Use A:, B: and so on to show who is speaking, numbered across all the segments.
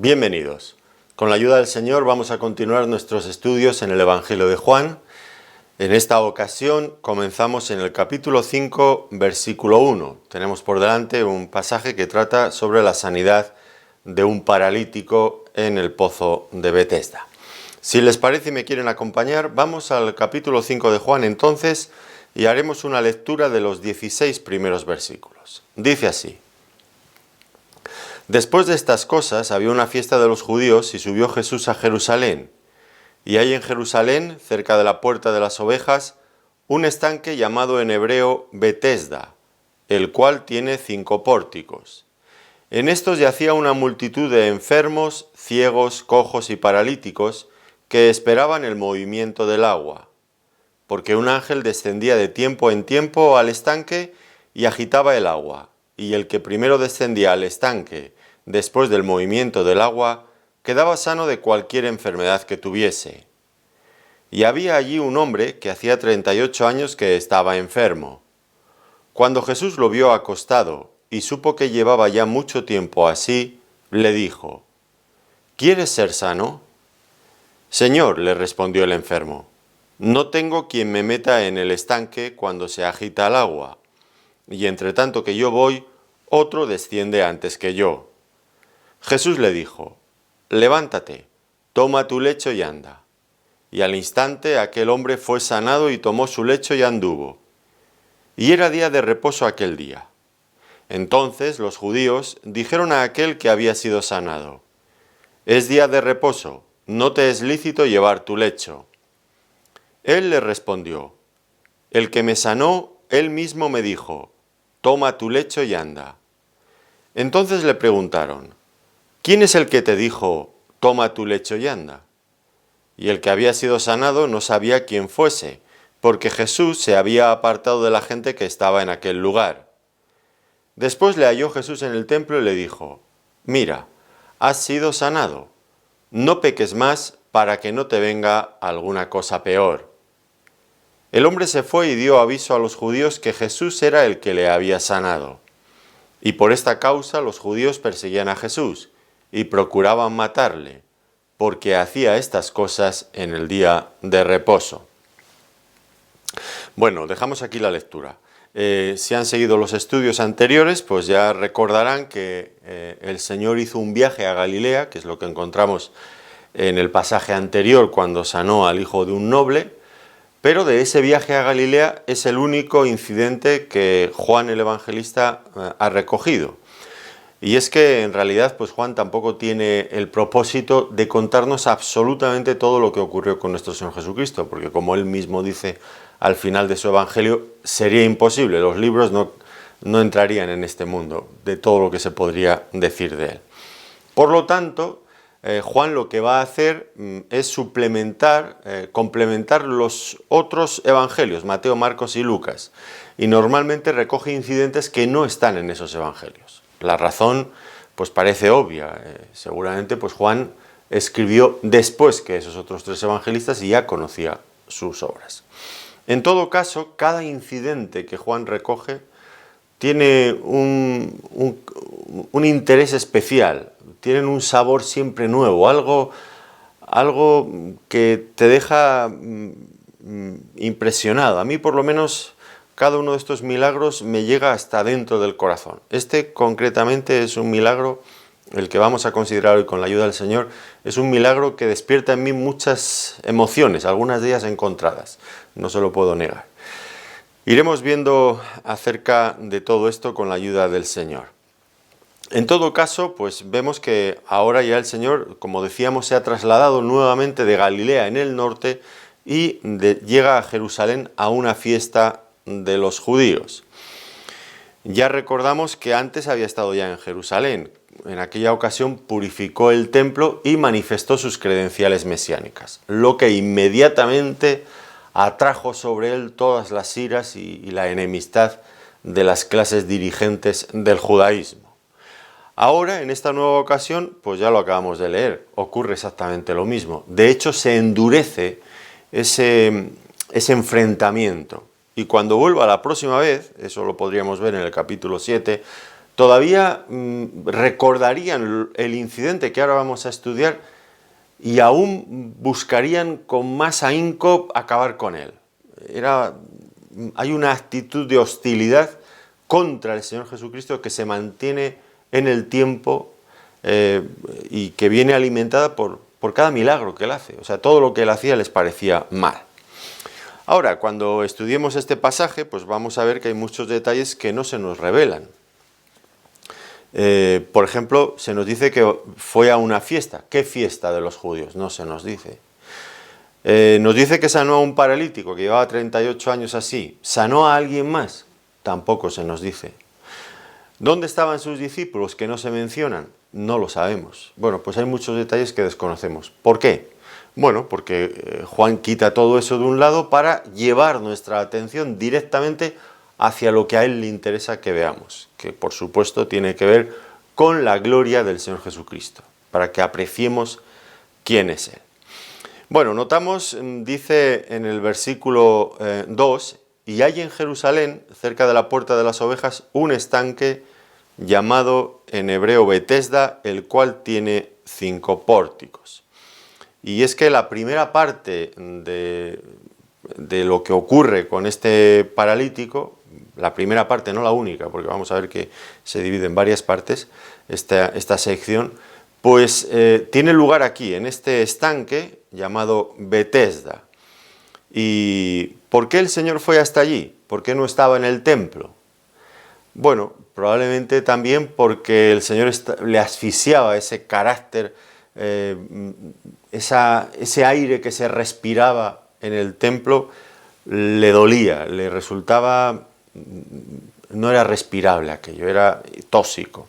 A: Bienvenidos. Con la ayuda del Señor vamos a continuar nuestros estudios en el Evangelio de Juan. En esta ocasión comenzamos en el capítulo 5, versículo 1. Tenemos por delante un pasaje que trata sobre la sanidad de un paralítico en el pozo de Betesda. Si les parece y me quieren acompañar, vamos al capítulo 5 de Juan entonces y haremos una lectura de los 16 primeros versículos. Dice así: Después de estas cosas había una fiesta de los judíos y subió Jesús a Jerusalén. Y hay en Jerusalén, cerca de la puerta de las ovejas, un estanque llamado en hebreo Betesda, el cual tiene 5 pórticos. En estos yacía una multitud de enfermos, ciegos, cojos y paralíticos que esperaban el movimiento del agua, porque un ángel descendía de tiempo en tiempo al estanque y agitaba el agua, y el que primero descendía al estanque, después del movimiento del agua, quedaba sano de cualquier enfermedad que tuviese. Y había allí un hombre que hacía 38 años que estaba enfermo. Cuando Jesús lo vio acostado y supo que llevaba ya mucho tiempo así, le dijo: ¿Quieres ser sano? Señor, le respondió el enfermo, no tengo quien me meta en el estanque cuando se agita el agua, y entre tanto que yo voy, otro desciende antes que yo. Jesús le dijo: levántate, toma tu lecho y anda. Y al instante aquel hombre fue sanado y tomó su lecho y anduvo. Y era día de reposo aquel día. Entonces los judíos dijeron a aquel que había sido sanado: es día de reposo, no te es lícito llevar tu lecho. Él le respondió: el que me sanó, él mismo me dijo: toma tu lecho y anda. Entonces le preguntaron: ¿quién es el que te dijo: toma tu lecho y anda? Y el que había sido sanado no sabía quién fuese, porque Jesús se había apartado de la gente que estaba en aquel lugar. Después le halló Jesús en el templo y le dijo: mira, has sido sanado, no peques más para que no te venga alguna cosa peor. El hombre se fue y dio aviso a los judíos que Jesús era el que le había sanado. Y por esta causa los judíos perseguían a Jesús y procuraban matarle, porque hacía estas cosas en el día de reposo. Bueno, dejamos aquí la lectura. Si han seguido los estudios anteriores, pues ya recordarán que el Señor hizo un viaje a Galilea, que es lo que encontramos en el pasaje anterior cuando sanó al hijo de un noble, pero de ese viaje a Galilea es el único incidente que Juan el Evangelista ha recogido. Y es que en realidad pues Juan tampoco tiene el propósito de contarnos absolutamente todo lo que ocurrió con nuestro Señor Jesucristo, porque como él mismo dice al final de su Evangelio, sería imposible, los libros no entrarían en este mundo de todo lo que se podría decir de él. Por lo tanto, Juan lo que va a hacer es complementar los otros evangelios, Mateo, Marcos y Lucas, y normalmente recoge incidentes que no están en esos evangelios. La razón pues parece obvia, seguramente pues Juan escribió después que esos otros 3 evangelistas y ya conocía sus obras. En todo caso, cada incidente que Juan recoge tiene un interés especial, tienen un sabor siempre nuevo, algo que te deja impresionado. A mí por lo menos cada uno de estos milagros me llega hasta dentro del corazón. Este concretamente es un milagro, el que vamos a considerar hoy con la ayuda del Señor, es un milagro que despierta en mí muchas emociones, algunas de ellas encontradas, no se lo puedo negar. Iremos viendo acerca de todo esto con la ayuda del Señor. En todo caso, pues vemos que ahora ya el Señor, como decíamos, se ha trasladado nuevamente de Galilea en el norte y llega a Jerusalén a una fiesta de los judíos. Ya recordamos que antes había estado ya en Jerusalén. En aquella ocasión purificó el templo y manifestó sus credenciales mesiánicas, lo que inmediatamente atrajo sobre él todas las iras y la enemistad de las clases dirigentes del judaísmo. Ahora, en esta nueva ocasión, pues ya lo acabamos de leer, ocurre exactamente lo mismo. De hecho, se endurece ese enfrentamiento. Y cuando vuelva la próxima vez, eso lo podríamos ver en el capítulo 7, todavía recordarían el incidente que ahora vamos a estudiar y aún buscarían con más ahínco acabar con él. Hay una actitud de hostilidad contra el Señor Jesucristo que se mantiene en el tiempo y que viene alimentada por cada milagro que él hace. O sea, todo lo que él hacía les parecía mal. Ahora, cuando estudiemos este pasaje, pues vamos a ver que hay muchos detalles que no se nos revelan. Por ejemplo, se nos dice que fue a una fiesta. ¿Qué fiesta de los judíos? No se nos dice. Nos dice que sanó a un paralítico que llevaba 38 años así. ¿Sanó a alguien más? Tampoco se nos dice. ¿Dónde estaban sus discípulos que no se mencionan? No lo sabemos. Bueno, pues hay muchos detalles que desconocemos. ¿Por qué? Bueno, porque Juan quita todo eso de un lado para llevar nuestra atención directamente hacia lo que a él le interesa que veamos, que por supuesto tiene que ver con la gloria del Señor Jesucristo, para que apreciemos quién es él. Bueno, notamos, dice en el versículo 2, y hay en Jerusalén, cerca de la puerta de las ovejas, un estanque llamado en hebreo Betesda, el cual tiene 5 pórticos. Y es que la primera parte de lo que ocurre con este paralítico, la primera parte, no la única, porque vamos a ver que se divide en varias partes esta sección, pues tiene lugar aquí, en este estanque llamado Betesda. ¿Y por qué el Señor fue hasta allí? ¿Por qué no estaba en el templo? Bueno, probablemente también porque el Señor le asfixiaba ese carácter, ese aire que se respiraba en el templo, le dolía, le resultaba, no era respirable aquello, era tóxico.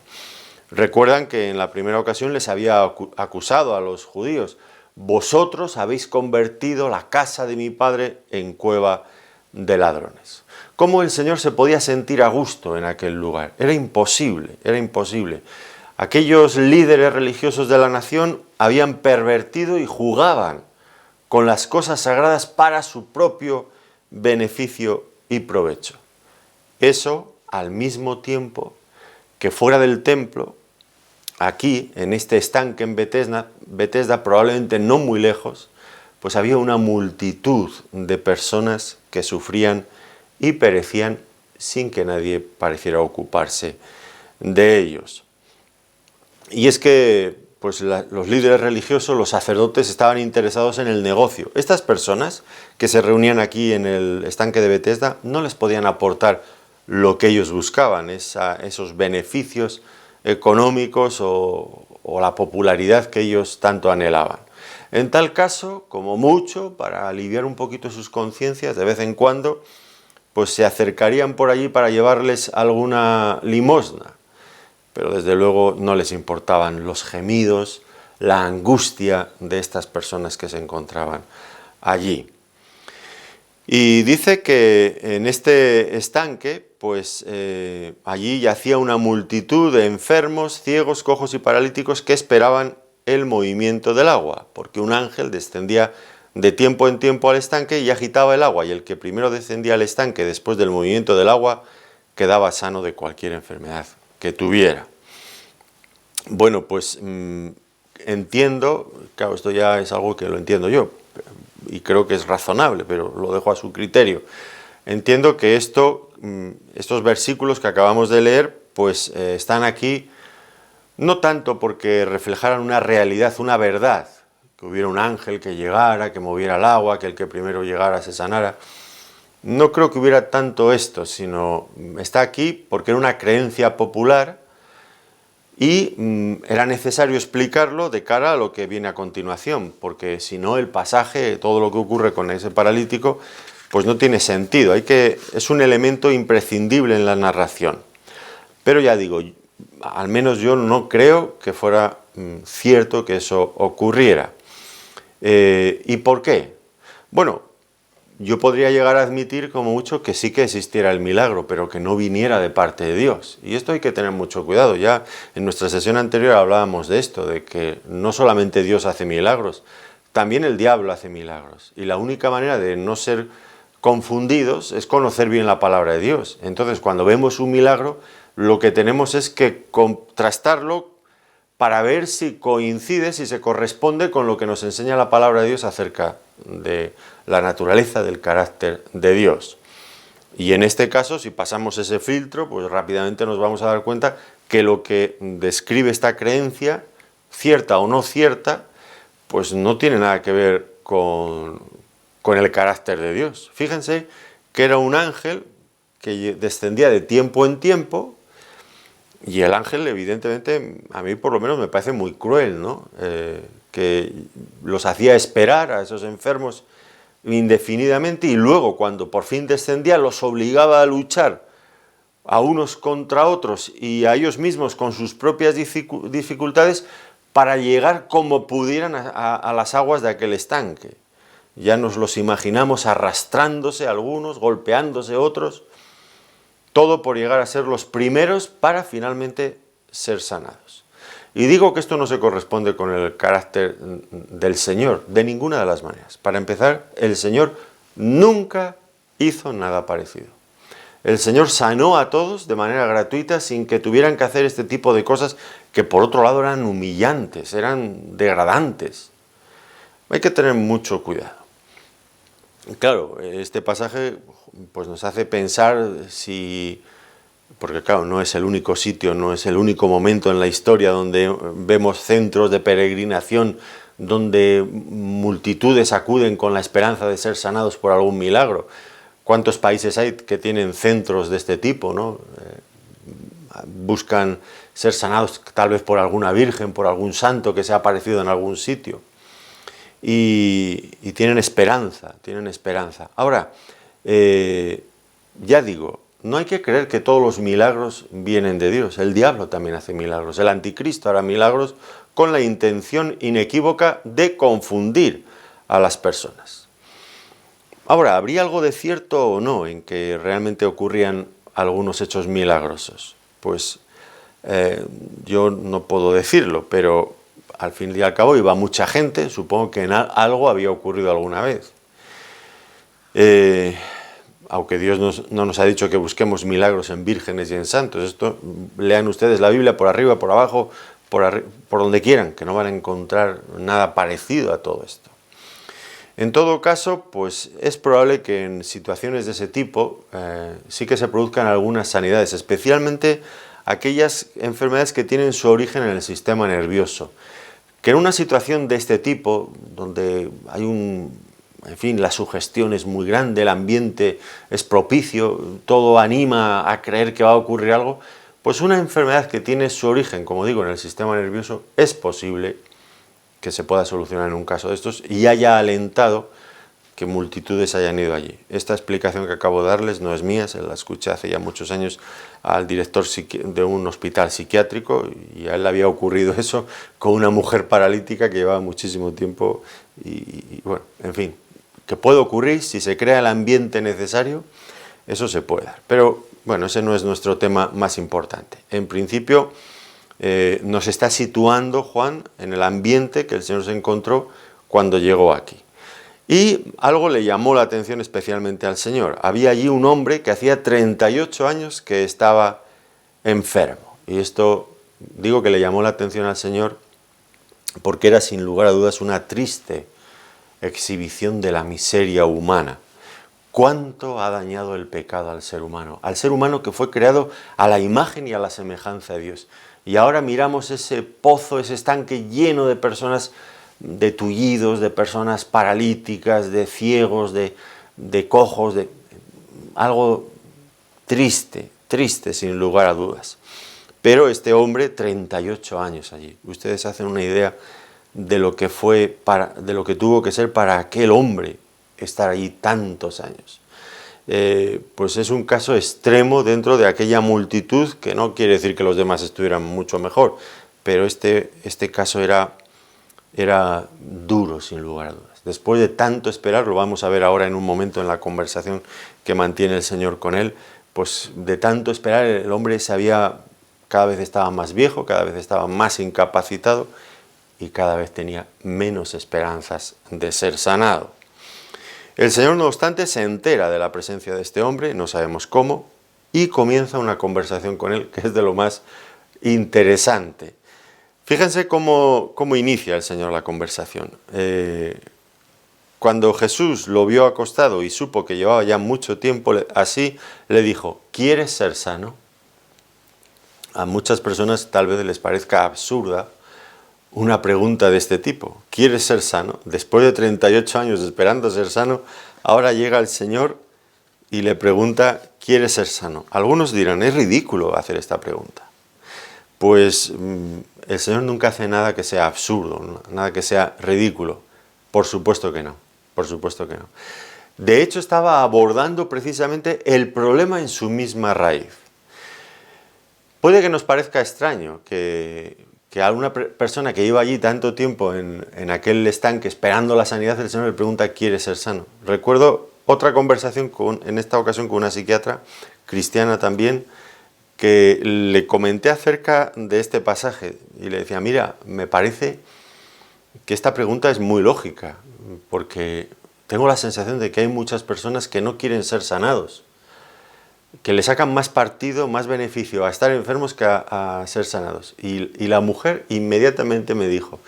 A: Recuerdan que en la primera ocasión les había acusado a los judíos: vosotros habéis convertido la casa de mi padre en cueva de ladrones. ¿Cómo el Señor se podía sentir a gusto en aquel lugar? Era imposible, era imposible. Aquellos líderes religiosos de la nación habían pervertido y jugaban con las cosas sagradas para su propio beneficio y provecho. Eso, al mismo tiempo que fuera del templo, aquí, en este estanque en Betesda, probablemente no muy lejos, pues había una multitud de personas que sufrían y perecían sin que nadie pareciera ocuparse de ellos. Y es que pues los líderes religiosos, los sacerdotes, estaban interesados en el negocio. Estas personas que se reunían aquí en el estanque de Betesda no les podían aportar lo que ellos buscaban, esos beneficios económicos o la popularidad que ellos tanto anhelaban. En tal caso, como mucho, para aliviar un poquito sus conciencias, de vez en cuando, pues se acercarían por allí para llevarles alguna limosna. Pero desde luego no les importaban los gemidos, la angustia de estas personas que se encontraban allí. Y dice que en este estanque, pues allí yacía una multitud de enfermos, ciegos, cojos y paralíticos que esperaban el movimiento del agua, porque un ángel descendía de tiempo en tiempo al estanque y agitaba el agua, y el que primero descendía al estanque después del movimiento del agua quedaba sano de cualquier enfermedad que tuviera. Bueno, pues entiendo, claro, esto ya es algo que lo entiendo yo, y creo que es razonable, pero lo dejo a su criterio. Entiendo que estos versículos que acabamos de leer, pues están aquí no tanto porque reflejaran una realidad, una verdad, que hubiera un ángel que llegara, que moviera el agua, que el que primero llegara se sanara. No creo que hubiera tanto esto, sino está aquí porque era una creencia popular y era necesario explicarlo de cara a lo que viene a continuación, porque si no el pasaje, todo lo que ocurre con ese paralítico, pues no tiene sentido. Es un elemento imprescindible en la narración. Pero ya digo, al menos yo no creo que fuera cierto que eso ocurriera. ¿Y por qué? Bueno, yo podría llegar a admitir como mucho que sí que existiera el milagro, pero que no viniera de parte de Dios. Y esto hay que tener mucho cuidado. Ya en nuestra sesión anterior hablábamos de esto, de que no solamente Dios hace milagros, también el diablo hace milagros. Y la única manera de no ser confundidos es conocer bien la palabra de Dios. Entonces, cuando vemos un milagro, lo que tenemos es que contrastarlo para ver si coincide, si se corresponde con lo que nos enseña la palabra de Dios acerca de la naturaleza, del carácter de Dios. Y en este caso, si pasamos ese filtro, pues rápidamente nos vamos a dar cuenta que lo que describe esta creencia, cierta o no cierta, pues no tiene nada que ver con el carácter de Dios. Fíjense que era un ángel que descendía de tiempo en tiempo, y el ángel, evidentemente, a mí por lo menos me parece muy cruel, ¿no? Que los hacía esperar a esos enfermos indefinidamente, y luego, cuando por fin descendía, los obligaba a luchar a unos contra otros y a ellos mismos con sus propias dificultades para llegar como pudieran a las aguas de aquel estanque. Ya nos los imaginamos arrastrándose algunos, golpeándose otros, todo por llegar a ser los primeros para finalmente ser sanados. Y digo que esto no se corresponde con el carácter del Señor, de ninguna de las maneras. Para empezar, el Señor nunca hizo nada parecido. El Señor sanó a todos de manera gratuita sin que tuvieran que hacer este tipo de cosas que por otro lado eran humillantes, eran degradantes. Hay que tener mucho cuidado. Claro, este pasaje pues nos hace pensar si, porque claro, no es el único sitio, no es el único momento en la historia donde vemos centros de peregrinación donde multitudes acuden con la esperanza de ser sanados por algún milagro. ¿Cuántos países hay que tienen centros de este tipo, ¿no? Buscan ser sanados tal vez por alguna virgen, por algún santo que se ha aparecido en algún sitio. Y tienen esperanza, tienen esperanza. Ahora, ya digo, no hay que creer que todos los milagros vienen de Dios. El diablo también hace milagros. El anticristo hará milagros con la intención inequívoca de confundir a las personas. Ahora, ¿habría algo de cierto o no en que realmente ocurrían algunos hechos milagrosos? Pues yo no puedo decirlo, pero al fin y al cabo iba mucha gente, supongo que algo había ocurrido alguna vez. Aunque Dios no nos ha dicho que busquemos milagros en vírgenes y en santos. Esto, lean ustedes la Biblia por arriba, por abajo, por donde quieran, que no van a encontrar nada parecido a todo esto. En todo caso, pues es probable que en situaciones de ese tipo sí que se produzcan algunas sanidades, especialmente aquellas enfermedades que tienen su origen en el sistema nervioso. Que en una situación de este tipo, donde hay en fin, la sugestión es muy grande, el ambiente es propicio, todo anima a creer que va a ocurrir algo, pues una enfermedad que tiene su origen, como digo, en el sistema nervioso, es posible que se pueda solucionar en un caso de estos y haya alentado que multitudes hayan ido allí. Esta explicación que acabo de darles no es mía, se la escuché hace ya muchos años al director de un hospital psiquiátrico y a él le había ocurrido eso con una mujer paralítica que llevaba muchísimo tiempo y bueno, en fin, que puede ocurrir si se crea el ambiente necesario, eso se puede dar. Pero bueno, ese no es nuestro tema más importante. En principio nos está situando Juan en el ambiente que el Señor se encontró cuando llegó aquí. Y algo le llamó la atención especialmente al Señor. Había allí un hombre que hacía 38 años que estaba enfermo. Y esto, digo que le llamó la atención al Señor porque era sin lugar a dudas una triste exhibición de la miseria humana. ¿Cuánto ha dañado el pecado al ser humano? Al ser humano que fue creado a la imagen y a la semejanza de Dios. Y ahora miramos ese pozo, ese estanque lleno de personas de tullidos, de personas paralíticas, de ciegos, de cojos, de algo triste, triste sin lugar a dudas. Pero este hombre, 38 años allí. Ustedes hacen una idea de lo que fue de lo que tuvo que ser para aquel hombre estar allí tantos años. Pues es un caso extremo dentro de aquella multitud, que no quiere decir que los demás estuvieran mucho mejor, pero este caso era duro sin lugar a dudas. Después de tanto esperar, lo vamos a ver ahora en un momento en la conversación que mantiene el Señor con él, pues de tanto esperar el hombre cada vez estaba más viejo, cada vez estaba más incapacitado y cada vez tenía menos esperanzas de ser sanado. El Señor, no obstante, se entera de la presencia de este hombre, no sabemos cómo, y comienza una conversación con él que es de lo más interesante. Fíjense cómo inicia el Señor la conversación. Cuando Jesús lo vio acostado y supo que llevaba ya mucho tiempo así, le dijo: ¿quieres ser sano? A muchas personas tal vez les parezca absurda una pregunta de este tipo. ¿Quieres ser sano? Después de 38 años esperando ser sano, ahora llega el Señor y le pregunta: ¿quieres ser sano? Algunos dirán: es ridículo hacer esta pregunta. Pues el Señor nunca hace nada que sea absurdo, nada que sea ridículo. Por supuesto que no, por supuesto que no. De hecho, estaba abordando precisamente el problema en su misma raíz. Puede que nos parezca extraño que a una persona que lleva allí tanto tiempo en aquel estanque esperando la sanidad, el Señor le pregunta: ¿quiere ser sano? Recuerdo otra conversación en esta ocasión con una psiquiatra cristiana también, que le comenté acerca de este pasaje y le decía: mira, me parece que esta pregunta es muy lógica, porque tengo la sensación de que hay muchas personas que no quieren ser sanados, que le sacan más partido, más beneficio a estar enfermos que a ser sanados. Y la mujer inmediatamente me dijo: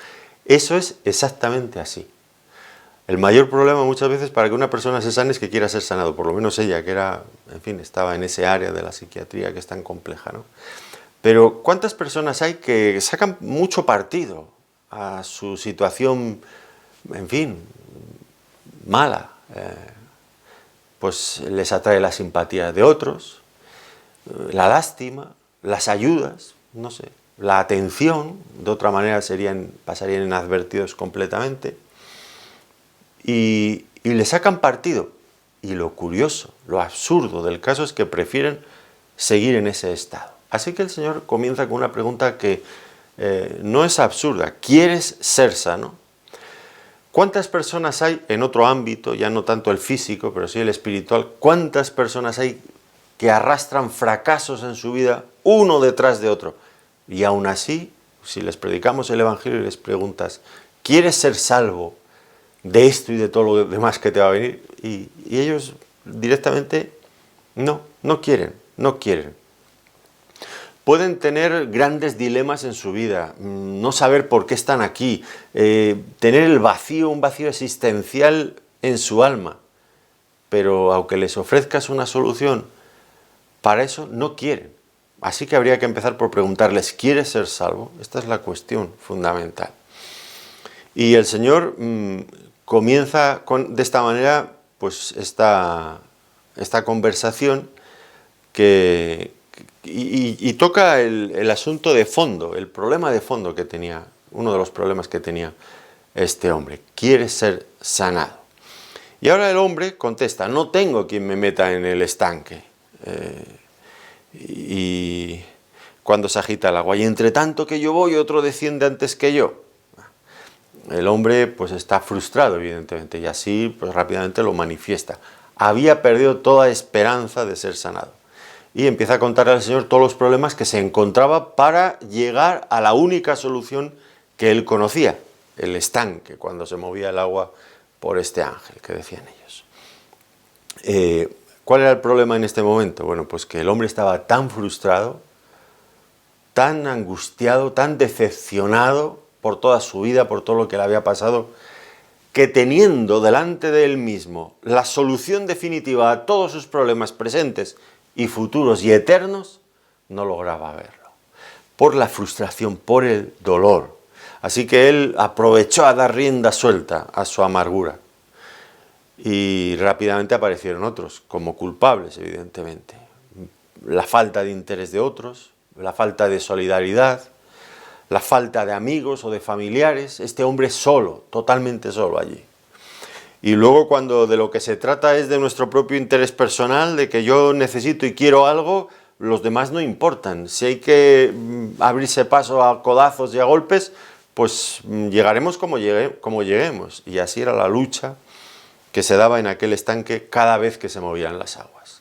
A: eso es exactamente así. El mayor problema muchas veces para que una persona se sane es que quiera ser sanado, por lo menos ella, que era, en fin, estaba en ese área de la psiquiatría que es tan compleja, ¿no? Pero ¿cuántas personas hay que sacan mucho partido a su situación, en fin, mala? Pues les atrae la simpatía de otros, la lástima, las ayudas, no sé, la atención, de otra manera pasarían inadvertidos completamente, y le sacan partido. Y lo curioso, lo absurdo del caso es que prefieren seguir en ese estado. Así que el Señor comienza con una pregunta que no es absurda: ¿quieres ser sano? ¿Cuántas personas hay en otro ámbito, ya no tanto el físico, pero sí el espiritual? ¿Cuántas personas hay que arrastran fracasos en su vida uno detrás de otro? Y aún así, si les predicamos el Evangelio y les preguntas: ¿quieres ser salvo de esto y de todo lo demás que te va a venir? Y ellos directamente no quieren. Pueden tener grandes dilemas en su vida, no saber por qué están aquí, tener un vacío existencial en su alma, pero aunque les ofrezcas una solución, para eso no quieren. Así que habría que empezar por preguntarles: ¿quieres ser salvo? Esta es la cuestión fundamental. Y el Señor comienza de esta manera pues esta conversación y toca el asunto de fondo, el problema de fondo que tenía, uno de los problemas que tenía este hombre: quiere ser sanado. Y ahora el hombre contesta: no tengo quien me meta en el estanque. Y cuando se agita el agua, y entre tanto que yo voy, otro desciende antes que yo. El hombre pues está frustrado, evidentemente, y así pues rápidamente lo manifiesta. Había perdido toda esperanza de ser sanado. Y empieza a contarle al Señor todos los problemas que se encontraba para llegar a la única solución que él conocía: el estanque, cuando se movía el agua por este ángel, que decían ellos. ¿Cuál era el problema en este momento? Bueno, pues que el hombre estaba tan frustrado, tan angustiado, tan decepcionado por toda su vida, por todo lo que le había pasado, que teniendo delante de él mismo la solución definitiva a todos sus problemas presentes y futuros y eternos, no lograba verlo, por la frustración, por el dolor. Así que él aprovechó a dar rienda suelta a su amargura, y rápidamente aparecieron otros como culpables, evidentemente. La falta de interés de otros, la falta de solidaridad, la falta de amigos o de familiares. Este hombre solo, totalmente solo allí. Y luego, cuando de lo que se trata es de nuestro propio interés personal, de que yo necesito y quiero algo, los demás no importan. Si hay que abrirse paso a codazos y a golpes, pues llegaremos como lleguemos. Y así era la lucha que se daba en aquel estanque cada vez que se movían las aguas.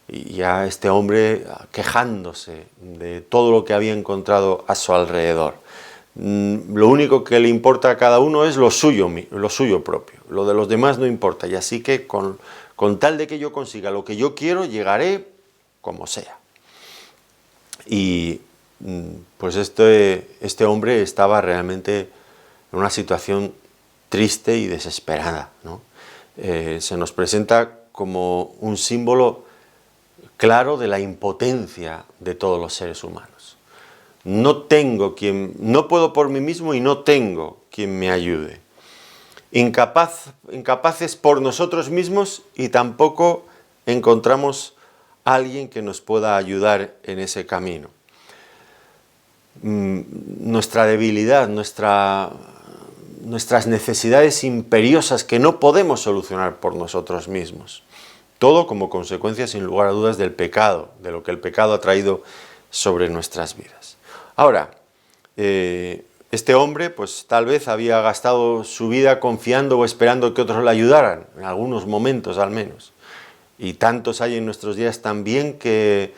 A: Y ya este hombre quejándose de todo lo que había encontrado a su alrededor. Lo único que le importa a cada uno es lo suyo propio. Lo de los demás no importa. Y así que con tal de que yo consiga lo que yo quiero, llegaré como sea. Y pues este hombre estaba realmente en una situación triste y desesperada, ¿no? Se nos presenta como un símbolo claro de la impotencia de todos los seres humanos. No puedo por mí mismo y no tengo quien me ayude. Incapaces por nosotros mismos y tampoco encontramos a alguien que nos pueda ayudar en ese camino. Nuestra debilidad, nuestras necesidades imperiosas que no podemos solucionar por nosotros mismos. Todo como consecuencia, sin lugar a dudas, del pecado, de lo que el pecado ha traído sobre nuestras vidas. Ahora, este hombre, pues tal vez había gastado su vida confiando o esperando que otros le ayudaran, en algunos momentos al menos. Y tantos hay en nuestros días también que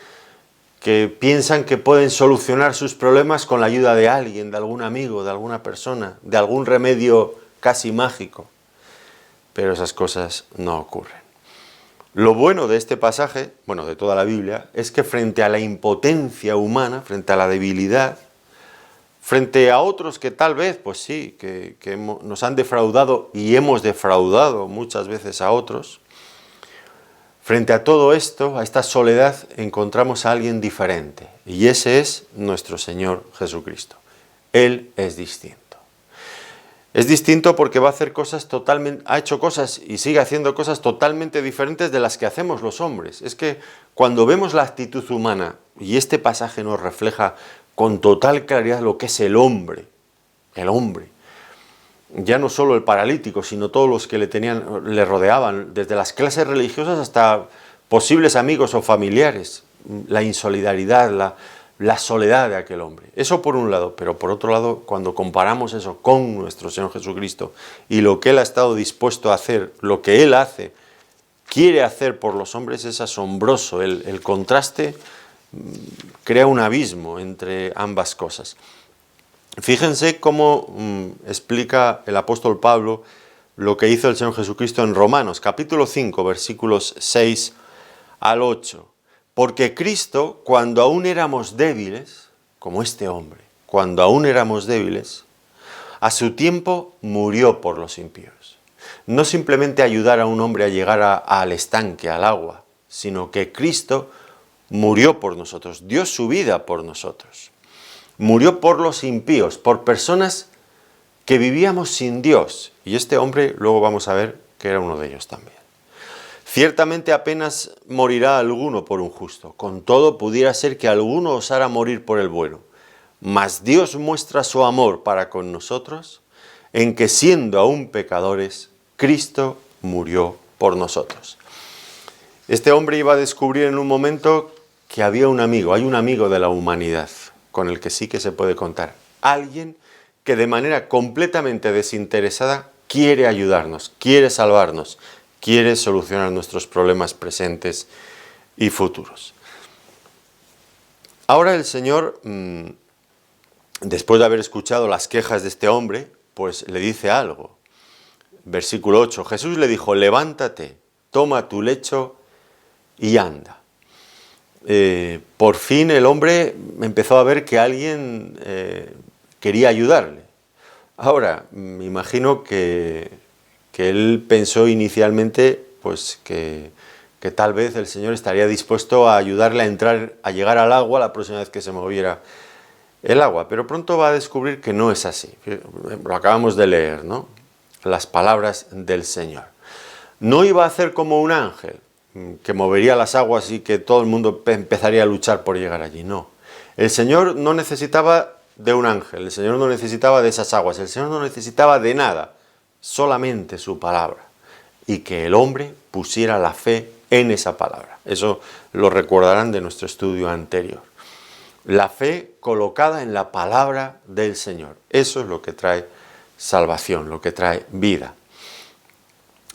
A: piensan que pueden solucionar sus problemas con la ayuda de alguien, de algún amigo, de alguna persona, de algún remedio casi mágico. Pero esas cosas no ocurren. Lo bueno de este pasaje, bueno, de toda la Biblia, es que frente a la impotencia humana, frente a la debilidad, frente a otros que tal vez, pues sí, que nos han defraudado y hemos defraudado muchas veces a otros, frente a todo esto, a esta soledad, encontramos a alguien diferente. Y ese es nuestro Señor Jesucristo. Él es distinto. Es distinto porque ha hecho cosas y sigue haciendo cosas totalmente diferentes de las que hacemos los hombres. Es que cuando vemos la actitud humana, y este pasaje nos refleja con total claridad lo que es el hombre, ya no solo el paralítico, sino todos los que le rodeaban, desde las clases religiosas hasta posibles amigos o familiares, la insolidaridad, la soledad de aquel hombre. Eso por un lado, pero por otro lado, cuando comparamos eso con nuestro Señor Jesucristo y lo que Él ha estado dispuesto a hacer, lo que Él quiere hacer por los hombres, es asombroso. El contraste crea un abismo entre ambas cosas. Fíjense cómo explica el apóstol Pablo lo que hizo el Señor Jesucristo en Romanos, capítulo 5, versículos 6 al 8. Porque Cristo, cuando aún éramos débiles, como este hombre, cuando aún éramos débiles, a su tiempo murió por los impíos. No simplemente ayudar a un hombre a llegar al estanque, al agua, sino que Cristo murió por nosotros, dio su vida por nosotros. Murió por los impíos, por personas que vivíamos sin Dios. Y este hombre, luego vamos a ver que era uno de ellos también. Ciertamente apenas morirá alguno por un justo. Con todo pudiera ser que alguno osara morir por el bueno. Mas Dios muestra su amor para con nosotros en que siendo aún pecadores, Cristo murió por nosotros. Este hombre iba a descubrir en un momento que había un amigo, hay un amigo de la humanidad con el que sí que se puede contar. Alguien que de manera completamente desinteresada quiere ayudarnos, quiere salvarnos, quiere solucionar nuestros problemas presentes y futuros. Ahora el Señor, después de haber escuchado las quejas de este hombre, pues le dice algo. Versículo 8, Jesús le dijo, levántate, toma tu lecho y anda. Por fin el hombre empezó a ver que alguien quería ayudarle. Ahora, me imagino que él pensó inicialmente pues que tal vez el Señor estaría dispuesto a ayudarle a llegar al agua la próxima vez que se moviera el agua, pero pronto va a descubrir que no es así. Lo acabamos de leer, ¿no? Las palabras del Señor. No iba a hacer como un ángel que movería las aguas y que todo el mundo empezaría a luchar por llegar allí. No. El Señor no necesitaba de un ángel, el Señor no necesitaba de esas aguas, el Señor no necesitaba de nada, solamente su palabra. Y que el hombre pusiera la fe en esa palabra. Eso lo recordarán de nuestro estudio anterior. La fe colocada en la palabra del Señor. Eso es lo que trae salvación, lo que trae vida.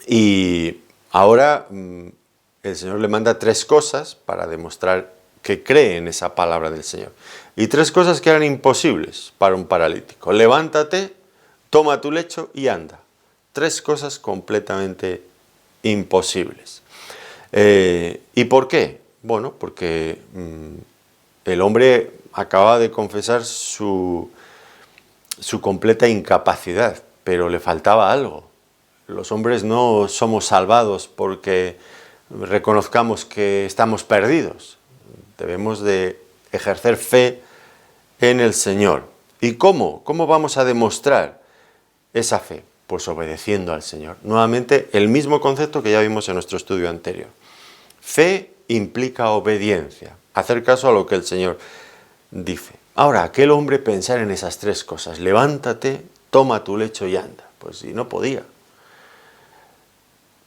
A: Y ahora el Señor le manda 3 cosas para demostrar que cree en esa palabra del Señor. Y 3 cosas que eran imposibles para un paralítico. Levántate, toma tu lecho y anda. 3 cosas completamente imposibles. ¿Y por qué? Bueno, porque el hombre acaba de confesar su completa incapacidad, pero le faltaba algo. Los hombres no somos salvados porque reconozcamos que estamos perdidos. Debemos de ejercer fe en el Señor. ¿Y cómo? ¿Cómo vamos a demostrar esa fe? Pues obedeciendo al Señor. Nuevamente, el mismo concepto que ya vimos en nuestro estudio anterior. Fe implica obediencia, hacer caso a lo que el Señor dice. Ahora, aquel hombre pensar en esas tres cosas: levántate, toma tu lecho y anda. Pues si no podía.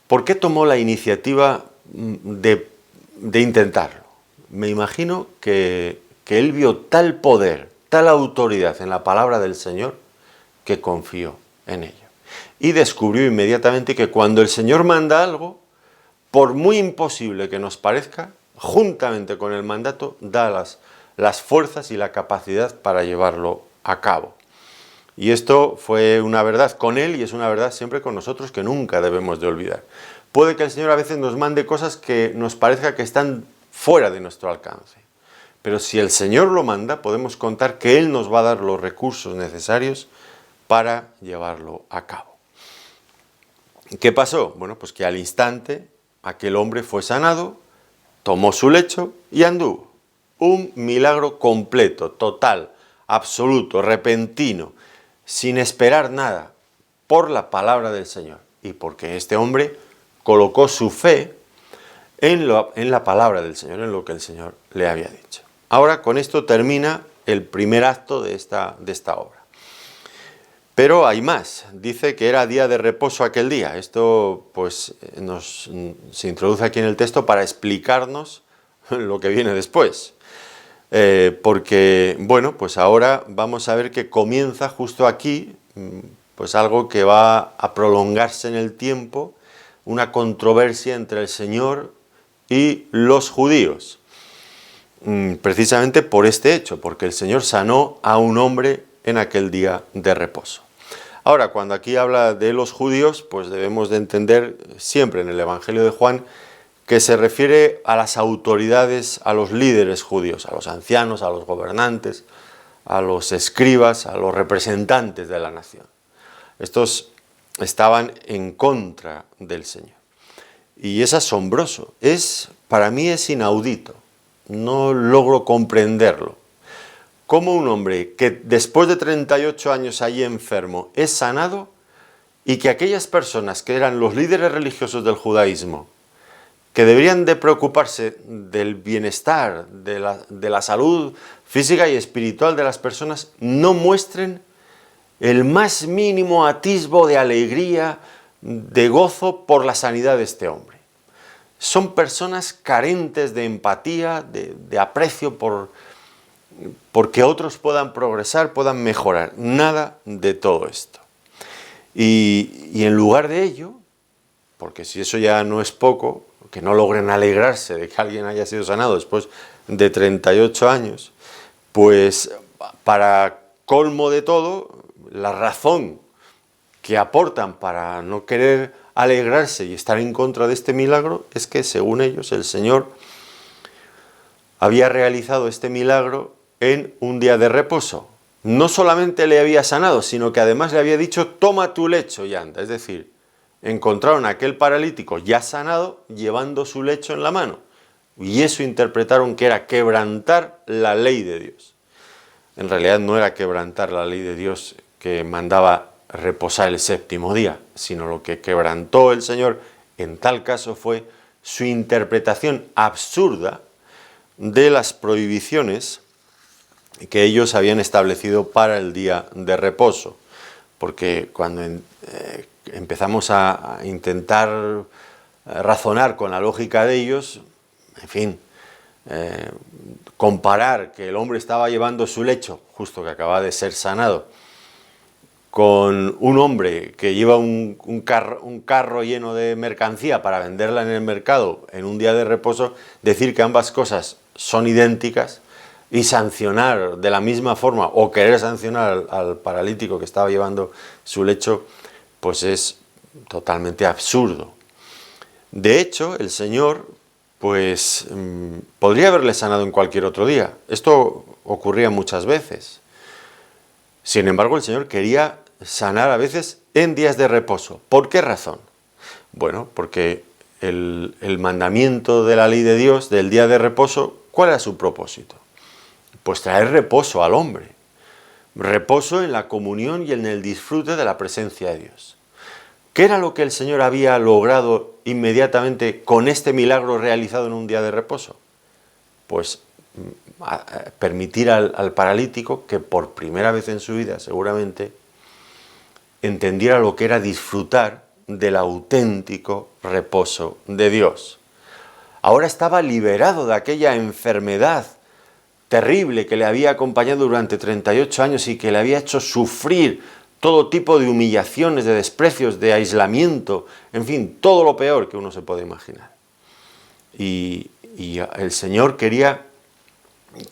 A: ¿Por qué tomó la iniciativa de intentarlo? Me imagino que él vio tal poder, tal autoridad en la palabra del Señor, que confió en ello. Y descubrió inmediatamente que cuando el Señor manda algo, por muy imposible que nos parezca, juntamente con el mandato, da las fuerzas y la capacidad para llevarlo a cabo. Y esto fue una verdad con él y es una verdad siempre con nosotros que nunca debemos de olvidar. Puede que el Señor a veces nos mande cosas que nos parezca que están fuera de nuestro alcance. Pero si el Señor lo manda, podemos contar que Él nos va a dar los recursos necesarios para llevarlo a cabo. ¿Qué pasó? Bueno, pues que al instante aquel hombre fue sanado, tomó su lecho y anduvo. Un milagro completo, total, absoluto, repentino, sin esperar nada, por la palabra del Señor. Y porque este hombre colocó su fe en la palabra del Señor, en lo que el Señor le había dicho. Ahora con esto termina el primer acto de esta obra. Pero hay más. Dice que era día de reposo aquel día. Esto pues se introduce aquí en el texto para explicarnos lo que viene después. Porque, bueno, pues ahora vamos a ver que comienza justo aquí pues algo que va a prolongarse en el tiempo, una controversia entre el Señor y los judíos. Precisamente por este hecho, porque el Señor sanó a un hombre en aquel día de reposo. Ahora, cuando aquí habla de los judíos, pues debemos de entender siempre en el Evangelio de Juan que se refiere a las autoridades, a los líderes judíos, a los ancianos, a los gobernantes, a los escribas, a los representantes de la nación. Estos estaban en contra del Señor. Y es asombroso, para mí es inaudito, no logro comprenderlo. Cómo un hombre que después de 38 años allí enfermo es sanado y que aquellas personas que eran los líderes religiosos del judaísmo, que deberían de preocuparse del bienestar, de la salud física y espiritual de las personas, no muestren el más mínimo atisbo de alegría, de gozo por la sanidad de este hombre. Son personas carentes de empatía, de aprecio porque otros puedan progresar, puedan mejorar. Nada de todo esto. Y en lugar de ello, porque si eso ya no es poco, que no logren alegrarse de que alguien haya sido sanado después de 38 años, pues para colmo de todo, la razón que aportan para no querer alegrarse y estar en contra de este milagro es que, según ellos, el Señor había realizado este milagro en un día de reposo. No solamente le había sanado, sino que además le había dicho: toma tu lecho y anda. Es decir, encontraron a aquel paralítico ya sanado llevando su lecho en la mano. Y eso interpretaron que era quebrantar la ley de Dios. En realidad no era quebrantar la ley de Dios que mandaba reposar el séptimo día, sino lo que quebrantó el Señor en tal caso fue su interpretación absurda de las prohibiciones que ellos habían establecido para el día de reposo. Porque cuando empezamos a intentar razonar con la lógica de ellos, en fin, comparar que el hombre estaba llevando su lecho, justo que acaba de ser sanado, con un hombre que lleva un carro lleno de mercancía para venderla en el mercado en un día de reposo, decir que ambas cosas son idénticas y sancionar de la misma forma o querer sancionar al paralítico que estaba llevando su lecho, pues es totalmente absurdo. De hecho, el Señor pues podría haberle sanado en cualquier otro día. Esto ocurría muchas veces. Sin embargo, el Señor quería sanar a veces en días de reposo. ¿Por qué razón? Bueno, porque el mandamiento de la ley de Dios del día de reposo, ¿cuál era su propósito? Pues traer reposo al hombre. Reposo en la comunión y en el disfrute de la presencia de Dios. ¿Qué era lo que el Señor había logrado inmediatamente con este milagro realizado en un día de reposo? Pues permitir al paralítico que por primera vez en su vida seguramente entendiera lo que era disfrutar del auténtico reposo de Dios. Ahora estaba liberado de aquella enfermedad terrible que le había acompañado durante 38 años y que le había hecho sufrir todo tipo de humillaciones, de desprecios, de aislamiento, en fin, todo lo peor que uno se puede imaginar. Y el Señor quería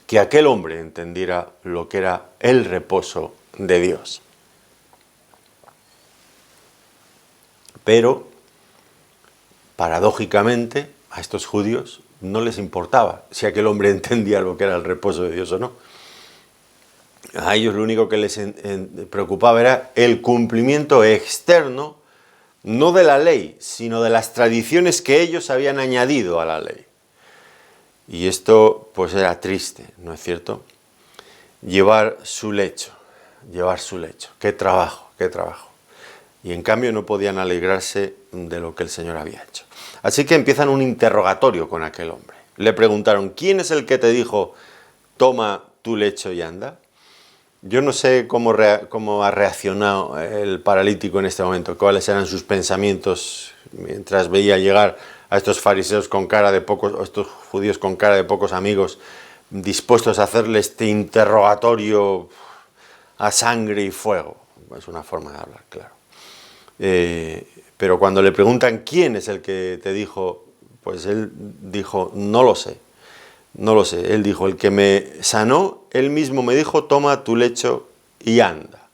A: que aquel hombre entendiera lo que era el reposo de Dios. Pero, paradójicamente, a estos judíos no les importaba si aquel hombre entendía lo que era el reposo de Dios o no. A ellos lo único que les preocupaba era el cumplimiento externo, no de la ley, sino de las tradiciones que ellos habían añadido a la ley. Y esto pues era triste, ¿no es cierto? Llevar su lecho. Qué trabajo. Y en cambio no podían alegrarse de lo que el Señor había hecho. Así que empiezan un interrogatorio con aquel hombre. Le preguntaron, ¿quién es el que te dijo, toma tu lecho y anda? Yo no sé cómo ha reaccionado el paralítico en este momento, cuáles eran sus pensamientos mientras veía llegar a estos fariseos con cara de pocos, o estos judíos con cara de pocos amigos, dispuestos a hacerle este interrogatorio a sangre y fuego. Es una forma de hablar, claro. Pero cuando le preguntan quién es el que te dijo, pues él dijo, no lo sé. Él dijo, el que me sanó, él mismo me dijo, toma tu lecho y anda.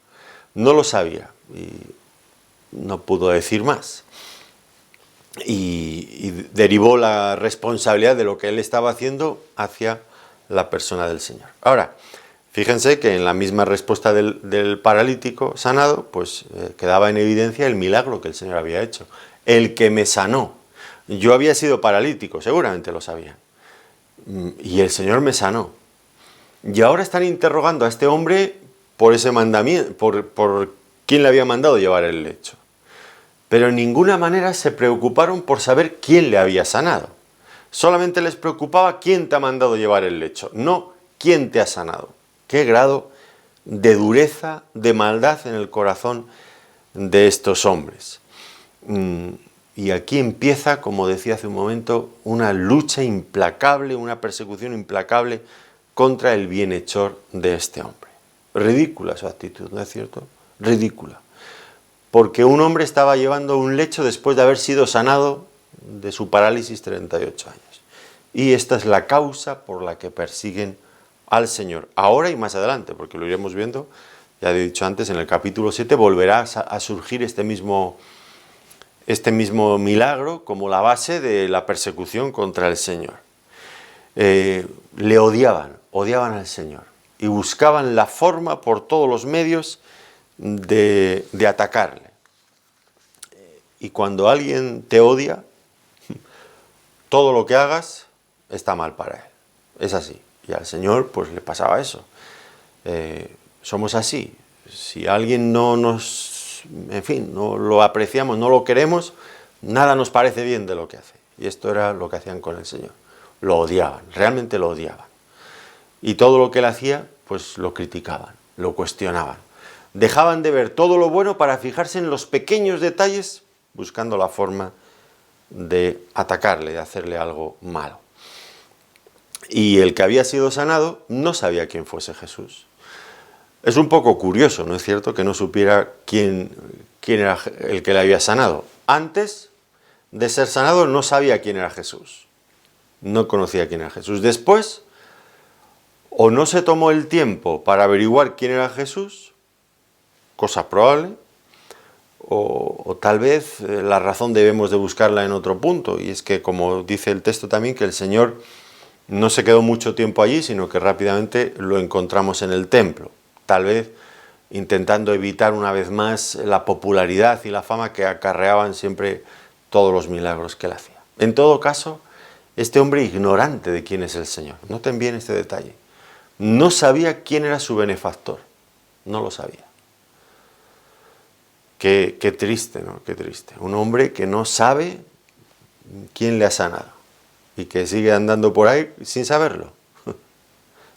A: No lo sabía y no pudo decir más. Y derivó la responsabilidad de lo que él estaba haciendo hacia la persona del Señor. Ahora, fíjense que en la misma respuesta del paralítico sanado, pues quedaba en evidencia el milagro que el Señor había hecho. El que me sanó. Yo había sido paralítico, seguramente lo sabían. Y el Señor me sanó. Y ahora están interrogando a este hombre por ese mandamiento, por quién le había mandado llevar el lecho. Pero en ninguna manera se preocuparon por saber quién le había sanado. Solamente les preocupaba quién te ha mandado llevar el lecho, no quién te ha sanado. Qué grado de dureza, de maldad en el corazón de estos hombres. Y aquí empieza, como decía hace un momento, una lucha implacable, una persecución implacable contra el bienhechor de este hombre. Ridícula su actitud, ¿no es cierto? Ridícula. Porque un hombre estaba llevando un lecho después de haber sido sanado de su parálisis 38 años. Y esta es la causa por la que persiguen al Señor, ahora y más adelante, porque lo iremos viendo, ya he dicho antes, en el capítulo 7 volverá a surgir este mismo milagro como la base de la persecución contra el Señor. Le odiaban al Señor y buscaban la forma por todos los medios de atacarle. Y cuando alguien te odia, todo lo que hagas está mal para él. Es así. Y al Señor pues le pasaba eso. Somos así. Si alguien no lo apreciamos, no lo queremos, nada nos parece bien de lo que hace. Y esto era lo que hacían con el Señor. Lo odiaban, realmente lo odiaban. Y todo lo que él hacía, pues lo criticaban, lo cuestionaban. Dejaban de ver todo lo bueno para fijarse en los pequeños detalles, buscando la forma de atacarle, de hacerle algo malo. Y el que había sido sanado no sabía quién fuese Jesús. Es un poco curioso, ¿no es cierto?, que no supiera quién era el que le había sanado. Antes de ser sanado no sabía quién era Jesús. No conocía quién era Jesús. Después, o no se tomó el tiempo para averiguar quién era Jesús, cosa probable, o tal vez la razón debemos de buscarla en otro punto, y es que, como dice el texto también, que el Señor no se quedó mucho tiempo allí, sino que rápidamente lo encontramos en el templo, tal vez intentando evitar una vez más la popularidad y la fama que acarreaban siempre todos los milagros que él hacía. En todo caso, este hombre ignorante de quién es el Señor, noten bien este detalle, no sabía quién era su benefactor, no lo sabía. Qué triste, ¿no? Qué triste. Un hombre que no sabe quién le ha sanado y que sigue andando por ahí sin saberlo.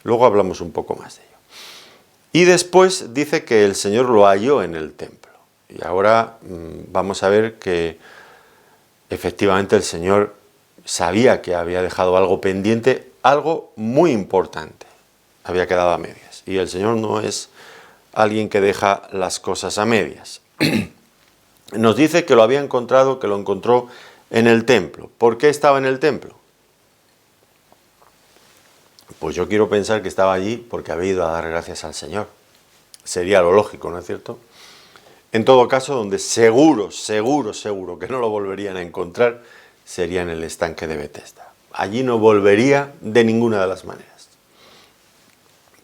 A: Luego hablamos un poco más de ello. Y después dice que el Señor lo halló en el templo. Y ahora vamos a ver que efectivamente el Señor sabía que había dejado algo pendiente, algo muy importante. Había quedado a medias. Y el Señor no es alguien que deja las cosas a medias. Nos dice que lo había encontrado, que lo encontró en el templo. ¿Por qué estaba en el templo? Pues yo quiero pensar que estaba allí porque había ido a dar gracias al Señor. Sería lo lógico, ¿no es cierto? En todo caso, donde seguro que no lo volverían a encontrar, sería en el estanque de Betesda. Allí no volvería de ninguna de las maneras.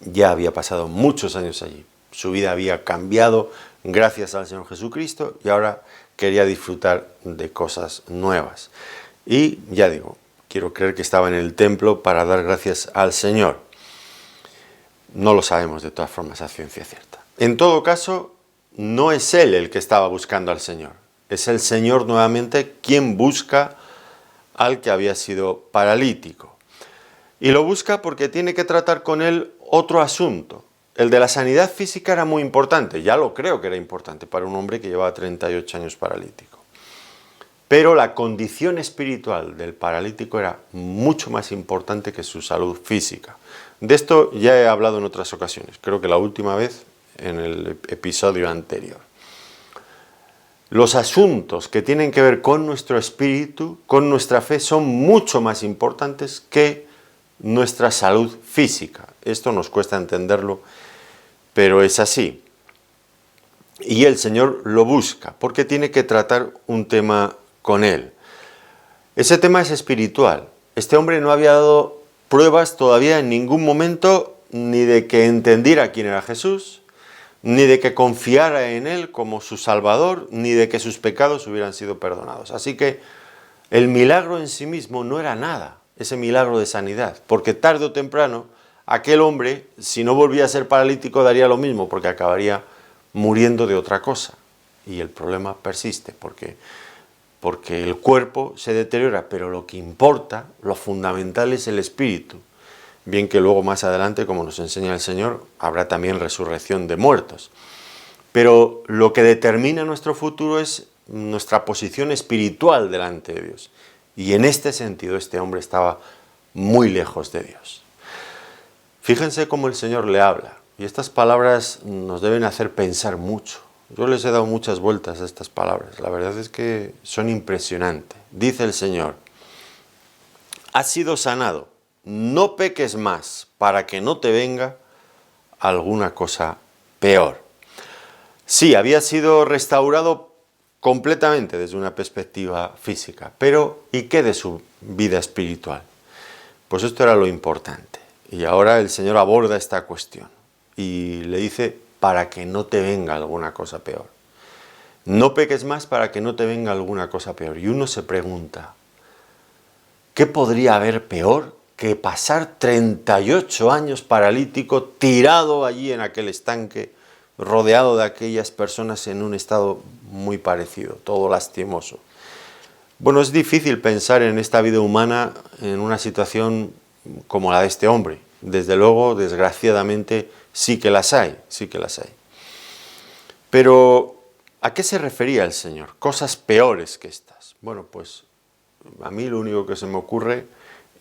A: Ya había pasado muchos años allí. Su vida había cambiado gracias al Señor Jesucristo y ahora quería disfrutar de cosas nuevas. Y ya digo, quiero creer que estaba en el templo para dar gracias al Señor. No lo sabemos de todas formas a ciencia cierta. En todo caso, no es él el que estaba buscando al Señor. Es el Señor nuevamente quien busca al que había sido paralítico. Y lo busca porque tiene que tratar con él otro asunto. El de la sanidad física era muy importante, ya lo creo que era importante para un hombre que llevaba 38 años paralítico. Pero la condición espiritual del paralítico era mucho más importante que su salud física. De esto ya he hablado en otras ocasiones, creo que la última vez en el episodio anterior. Los asuntos que tienen que ver con nuestro espíritu, con nuestra fe, son mucho más importantes que nuestra salud física. Esto nos cuesta entenderlo, pero es así. Y el Señor lo busca, porque tiene que tratar un tema con él. Ese tema es espiritual. Este hombre no había dado pruebas todavía en ningún momento ni de que entendiera quién era Jesús, ni de que confiara en él como su Salvador, ni de que sus pecados hubieran sido perdonados. Así que el milagro en sí mismo no era nada, ese milagro de sanidad, porque tarde o temprano aquel hombre, si no volvía a ser paralítico, daría lo mismo, porque acabaría muriendo de otra cosa. Y el problema persiste, porque el cuerpo se deteriora, pero lo que importa, lo fundamental es el espíritu. Bien que luego más adelante, como nos enseña el Señor, habrá también resurrección de muertos. Pero lo que determina nuestro futuro es nuestra posición espiritual delante de Dios. Y en este sentido este hombre estaba muy lejos de Dios. Fíjense cómo el Señor le habla. Y estas palabras nos deben hacer pensar mucho. Yo les he dado muchas vueltas a estas palabras. La verdad es que son impresionantes. Dice el Señor: has sido sanado, no peques más para que no te venga alguna cosa peor. Sí, había sido restaurado completamente desde una perspectiva física, pero ¿y qué de su vida espiritual? Pues esto era lo importante. Y ahora el Señor aborda esta cuestión y le dice: para que no te venga alguna cosa peor. No peques más para que no te venga alguna cosa peor. Y uno se pregunta, ¿qué podría haber peor que pasar 38 años paralítico, tirado allí en aquel estanque, rodeado de aquellas personas en un estado muy parecido, todo lastimoso? Bueno, es difícil pensar en esta vida humana en una situación como la de este hombre. Desde luego, desgraciadamente, sí que las hay. Pero, ¿a qué se refería el Señor? Cosas peores que estas. Bueno, pues a mí lo único que se me ocurre,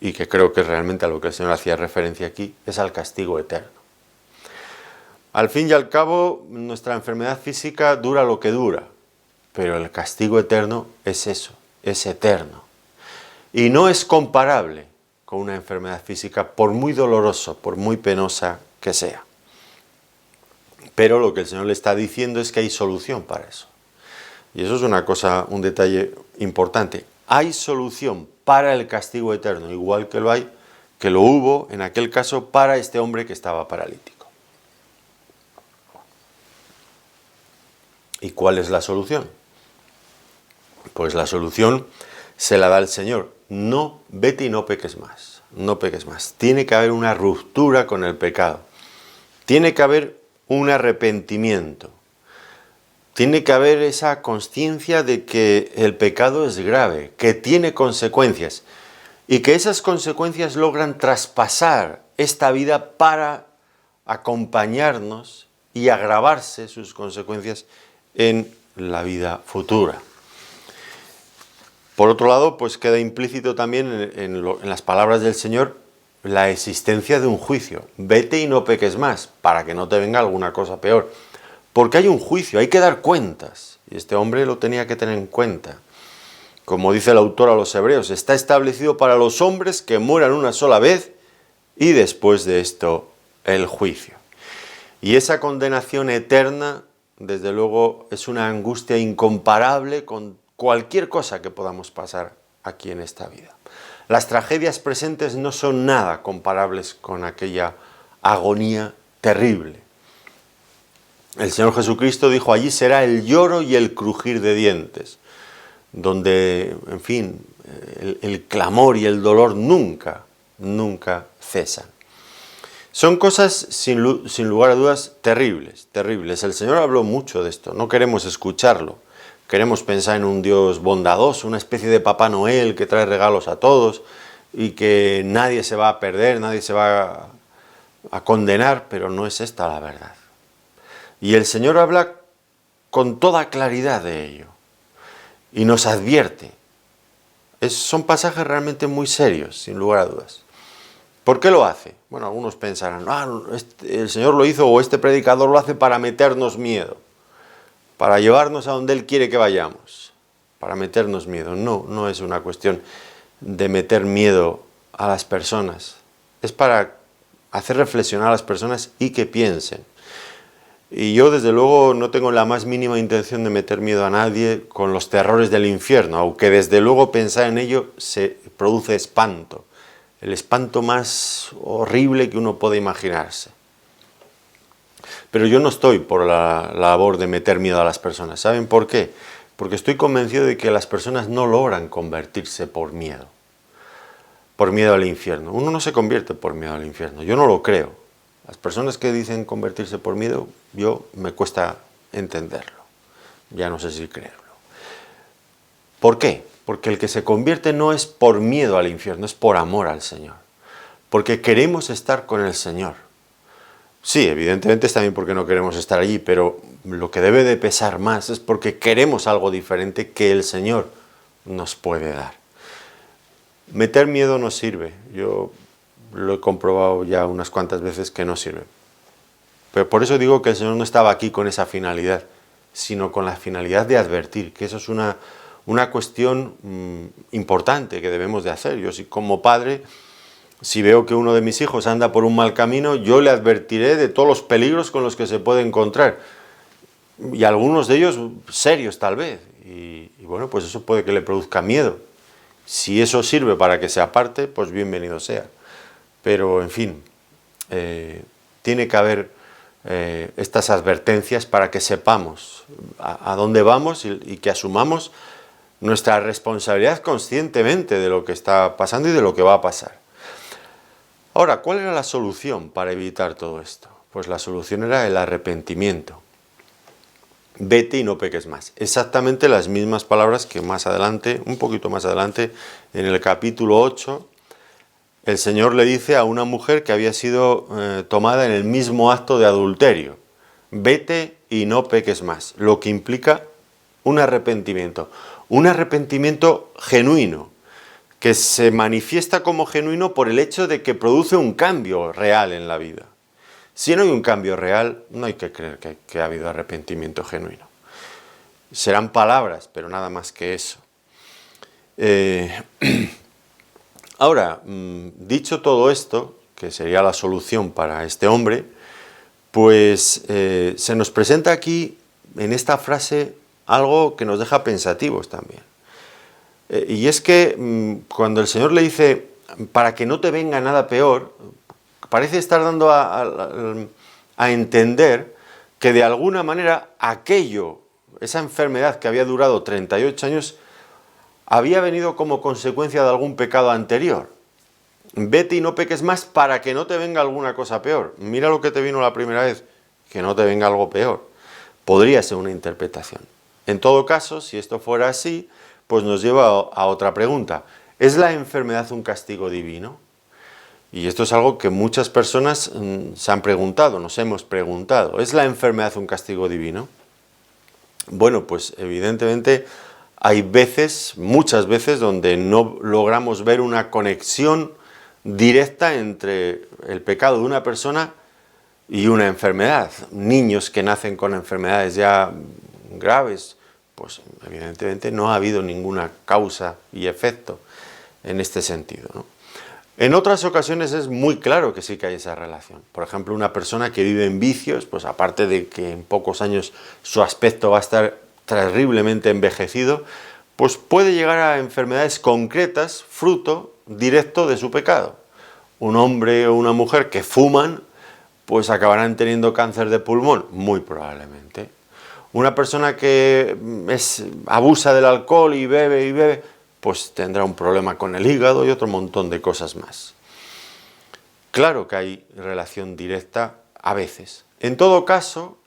A: y que creo que es realmente a lo que el Señor hacía referencia aquí, es al castigo eterno. Al fin y al cabo, nuestra enfermedad física dura lo que dura, pero el castigo eterno es eso, es eterno. Y no es comparable con una enfermedad física, por muy doloroso, por muy penosa que sea. Pero lo que el Señor le está diciendo es que hay solución para eso. Y eso es una cosa, un detalle importante. Hay solución para el castigo eterno, igual que lo hubo en aquel caso para este hombre que estaba paralítico. ¿Y cuál es la solución? Pues la solución se la da el Señor. No, vete y no peques más. No peques más. Tiene que haber una ruptura con el pecado. Tiene que haber un arrepentimiento. Tiene que haber esa consciencia de que el pecado es grave, que tiene consecuencias y que esas consecuencias logran traspasar esta vida para acompañarnos y agravarse sus consecuencias en la vida futura. Por otro lado, pues queda implícito también en las palabras del Señor la existencia de un juicio. Vete y no peques más, para que no te venga alguna cosa peor. Porque hay un juicio, hay que dar cuentas. Y este hombre lo tenía que tener en cuenta. Como dice el autor a los Hebreos, está establecido para los hombres que mueran una sola vez y después de esto el juicio. Y esa condenación eterna, desde luego, es una angustia incomparable con cualquier cosa que podamos pasar aquí en esta vida. Las tragedias presentes no son nada comparables con aquella agonía terrible. El Señor Jesucristo dijo, allí será el lloro y el crujir de dientes, donde, en fin, el clamor y el dolor nunca cesan. Son cosas, sin lugar a dudas, terribles. El Señor habló mucho de esto, no queremos escucharlo. Queremos pensar en un Dios bondadoso, una especie de Papá Noel que trae regalos a todos y que nadie se va a perder, nadie se va a condenar, pero no es esta la verdad. Y el Señor habla con toda claridad de ello y nos advierte. Son pasajes realmente muy serios, sin lugar a dudas. ¿Por qué lo hace? Bueno, algunos pensarán, el Señor lo hizo o este predicador lo hace para meternos miedo, para llevarnos a donde Él quiere que vayamos, para meternos miedo. No es una cuestión de meter miedo a las personas, es para hacer reflexionar a las personas y que piensen. Y yo desde luego no tengo la más mínima intención de meter miedo a nadie con los terrores del infierno, aunque desde luego pensar en ello se produce espanto, el espanto más horrible que uno puede imaginarse. Pero yo no estoy por la labor de meter miedo a las personas. ¿Saben por qué? Porque estoy convencido de que las personas no logran convertirse por miedo al infierno. Uno no se convierte por miedo al infierno, yo no lo creo. Las personas que dicen convertirse por miedo, me cuesta entenderlo. Ya no sé si creerlo. ¿Por qué? Porque el que se convierte no es por miedo al infierno, es por amor al Señor. Porque queremos estar con el Señor. Sí, evidentemente es también porque no queremos estar allí, pero lo que debe de pesar más es porque queremos algo diferente que el Señor nos puede dar. Meter miedo no sirve. Yo lo he comprobado ya unas cuantas veces que no sirve. Pero por eso digo que el Señor no estaba aquí con esa finalidad, sino con la finalidad de advertir, que eso es una cuestión importante que debemos de hacer. Yo, como padre, si veo que uno de mis hijos anda por un mal camino, yo le advertiré de todos los peligros con los que se puede encontrar. Y algunos de ellos serios tal vez. Y bueno, pues eso puede que le produzca miedo. Si eso sirve para que se aparte, pues bienvenido sea. Pero, en fin, tiene que haber estas advertencias para que sepamos a dónde vamos y que asumamos nuestra responsabilidad conscientemente de lo que está pasando y de lo que va a pasar. Ahora, ¿cuál era la solución para evitar todo esto? Pues la solución era el arrepentimiento. Vete y no peques más. Exactamente las mismas palabras que más adelante, un poquito más adelante, en el capítulo 8, el Señor le dice a una mujer que había sido tomada en el mismo acto de adulterio. Vete y no peques más, lo que implica un arrepentimiento genuino, que se manifiesta como genuino por el hecho de que produce un cambio real en la vida. Si no hay un cambio real, no hay que creer que ha habido arrepentimiento genuino. Serán palabras, pero nada más que eso. Ahora, dicho todo esto, que sería la solución para este hombre, pues se nos presenta aquí, en esta frase, algo que nos deja pensativos también. Y es que cuando el Señor le dice, para que no te venga nada peor, parece estar dando a entender que de alguna manera esa enfermedad que había durado 38 años, había venido como consecuencia de algún pecado anterior. Vete y no peques más para que no te venga alguna cosa peor. Mira lo que te vino la primera vez, que no te venga algo peor. Podría ser una interpretación. En todo caso, si esto fuera así, pues nos lleva a otra pregunta. ¿Es la enfermedad un castigo divino? Y esto es algo que muchas personas se han preguntado, nos hemos preguntado. ¿Es la enfermedad un castigo divino? Bueno, pues evidentemente hay veces, muchas veces, donde no logramos ver una conexión directa entre el pecado de una persona y una enfermedad. Niños que nacen con enfermedades ya graves, pues evidentemente no ha habido ninguna causa y efecto en este sentido, ¿no? En otras ocasiones es muy claro que sí que hay esa relación. Por ejemplo, una persona que vive en vicios, pues aparte de que en pocos años su aspecto va a estar terriblemente envejecido, pues puede llegar a enfermedades concretas, fruto directo de su pecado. Un hombre o una mujer que fuman, pues acabarán teniendo cáncer de pulmón, muy probablemente. Una persona que abusa del alcohol y bebe, pues tendrá un problema con el hígado y otro montón de cosas más. Claro que hay relación directa a veces. En todo caso,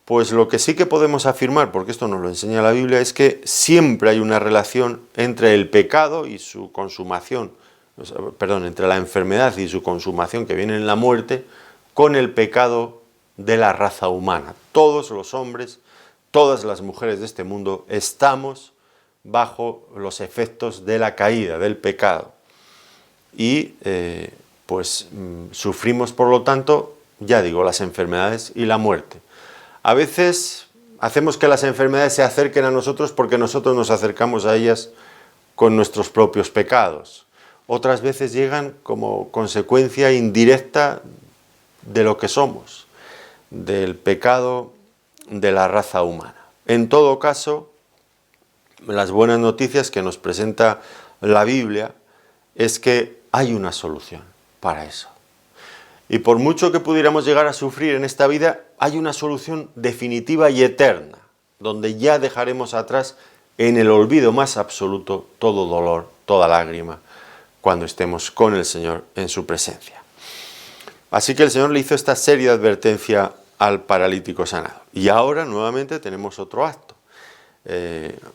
A: pues lo que sí que podemos afirmar, porque esto nos lo enseña la Biblia, es que siempre hay una relación entre el pecado y su consumación, entre la enfermedad y su consumación que viene en la muerte, con el pecado de la raza humana. Todos los hombres, todas las mujeres de este mundo estamos bajo los efectos de la caída, del pecado. Y sufrimos, por lo tanto, ya digo, las enfermedades y la muerte. A veces hacemos que las enfermedades se acerquen a nosotros porque nosotros nos acercamos a ellas con nuestros propios pecados. Otras veces llegan como consecuencia indirecta de lo que somos, del pecado de la raza humana. En todo caso, las buenas noticias que nos presenta la Biblia es que hay una solución para eso. Y por mucho que pudiéramos llegar a sufrir en esta vida, hay una solución definitiva y eterna, donde ya dejaremos atrás en el olvido más absoluto todo dolor, toda lágrima, cuando estemos con el Señor en su presencia. Así que el Señor le hizo esta seria advertencia al paralítico sanado. Y ahora nuevamente tenemos otro acto.